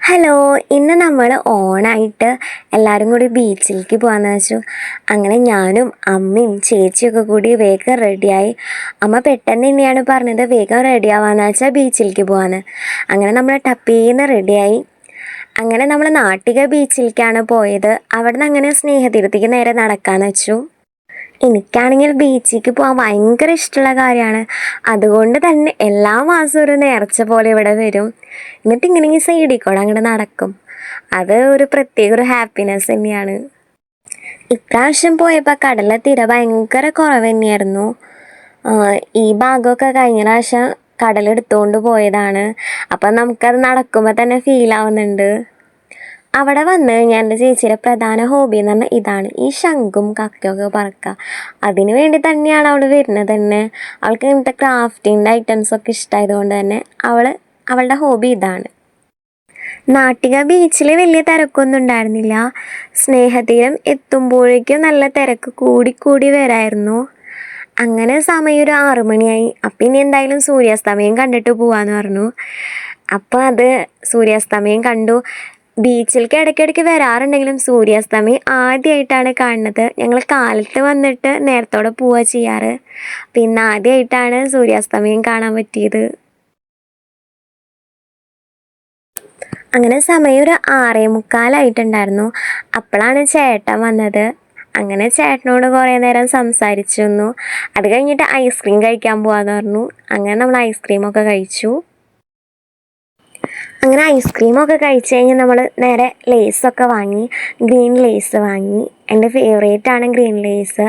Hello, ഇന്ന് നമ്മൾ ഓണായിട്ട് എല്ലാവരും കൂടി ബീച്ചിലേക്ക് പോകാമെന്ന് വെച്ചു. അങ്ങനെ ഞാനും അമ്മയും ചേച്ചിയൊക്കെ കൂടി വേഗം റെഡിയായി. അമ്മ പെട്ടെന്ന് തന്നെയാണ് പറഞ്ഞത് വേഗം റെഡിയാവാന്ന് വെച്ചാൽ ബീച്ചിലേക്ക് പോകാമെന്ന്. അങ്ങനെ നമ്മൾ ടപ്പീന്ന് റെഡിയായി. അങ്ങനെ നമ്മൾ നാട്ടിക ബീച്ചിലേക്കാണ് പോയത്. അവിടെ നിന്ന് അങ്ങനെ സ്നേഹതീരത്തേക്ക് നേരെ നടക്കാമെന്ന് വെച്ചു. എനിക്കാണെങ്കിൽ ബീച്ചിലേക്ക് പോകാൻ ഭയങ്കര ഇഷ്ടമുള്ള കാര്യമാണ്. അതുകൊണ്ട് തന്നെ എല്ലാ മാസവും ഒരു നേർച്ച പോലെ ഇവിടെ വരും. എന്നിട്ട് ഇങ്ങനെ ഈ സൈഡിൽ കൂടെ അങ്ങോട്ട് നടക്കും. അത് ഒരു പ്രത്യേക ഒരു ഹാപ്പിനെസ് തന്നെയാണ്. ഇപ്രാവശ്യം പോയപ്പോൾ കടലിലെ തിര ഭയങ്കര കുറവ് തന്നെയായിരുന്നു. ഈ ഭാഗമൊക്കെ കഴിഞ്ഞ പ്രാവശ്യം കടലെടുത്തുകൊണ്ട് പോയതാണ്. അപ്പം നമുക്കത് നടക്കുമ്പോൾ തന്നെ ഫീൽ ആവുന്നുണ്ട്. അവിടെ വന്ന് കഴിഞ്ഞാൽ എൻ്റെ ചേച്ചിയുടെ പ്രധാന ഹോബി എന്ന് പറഞ്ഞാൽ ഇതാണ്, ഈ ശംഖും കക്കയൊക്കെ പറക്കുക. അതിന് വേണ്ടി തന്നെയാണ് അവൾ വരുന്നത് തന്നെ. അവൾക്ക് ഇങ്ങനത്തെ ക്രാഫ്റ്റിൻ്റെ ഐറ്റംസൊക്കെ ഇഷ്ടമായതുകൊണ്ട് തന്നെ അവളുടെ ഹോബി ഇതാണ്. നാട്ടിക ബീച്ചിൽ വലിയ തിരക്കൊന്നും ഉണ്ടായിരുന്നില്ല. സ്നേഹതീരം എത്തുമ്പോഴേക്കും നല്ല തിരക്ക് കൂടി വരായിരുന്നു. അങ്ങനെ സമയം ഒരു 6 മണിയായി. അപ്പം ഇനി എന്തായാലും സൂര്യാസ്തമയം കണ്ടിട്ട് പോവാന്ന് പറഞ്ഞു. അപ്പോൾ അത് സൂര്യാസ്തമയം കണ്ടു. ബീച്ചിലേക്ക് ഇടയ്ക്കിടയ്ക്ക് വരാറുണ്ടെങ്കിലും സൂര്യാസ്തമയം ആദ്യമായിട്ടാണ് കാണുന്നത്. ഞങ്ങൾ കാലത്ത് വന്നിട്ട് നേരത്തോടെ പോവുക ചെയ്യാറ്. പിന്നെ ആദ്യമായിട്ടാണ് സൂര്യാസ്തമയം കാണാൻ പറ്റിയത്. അങ്ങനെ സമയം ഒരു 6:45 അപ്പോഴാണ് ചേട്ടൻ വന്നത്. അങ്ങനെ ചേട്ടനോട് കുറേ നേരം സംസാരിച്ചു നിന്നു. അത് കഴിഞ്ഞിട്ട് ഐസ്ക്രീം കഴിക്കാൻ പോകാമെന്ന് പറഞ്ഞു. അങ്ങനെ നമ്മൾ ഐസ്ക്രീമൊക്കെ കഴിച്ചു. അങ്ങനെ ഐസ്ക്രീമൊക്കെ കഴിച്ച് കഴിഞ്ഞ് നമ്മൾ നേരെ ലേസൊക്കെ വാങ്ങി. ഗ്രീൻ ലേസ് വാങ്ങി. എൻ്റെ ഫേവറേറ്റാണ് ഗ്രീൻ ലേസ്.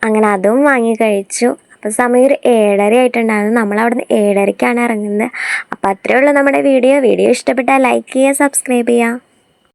അങ്ങനെ അതും വാങ്ങി കഴിച്ചു. അപ്പോൾ സമയം ഒരു 7:30 ആയിട്ടുണ്ടായിരുന്നു. നമ്മളവിടുന്ന് 7:30ക്കാണ് ഇറങ്ങുന്നത്. അപ്പോൾ അത്രയേ ഉള്ളൂ നമ്മുടെ വീഡിയോ ഇഷ്ടപ്പെട്ടാൽ ലൈക്ക് ചെയ്യുക, സബ്സ്ക്രൈബ് ചെയ്യുക.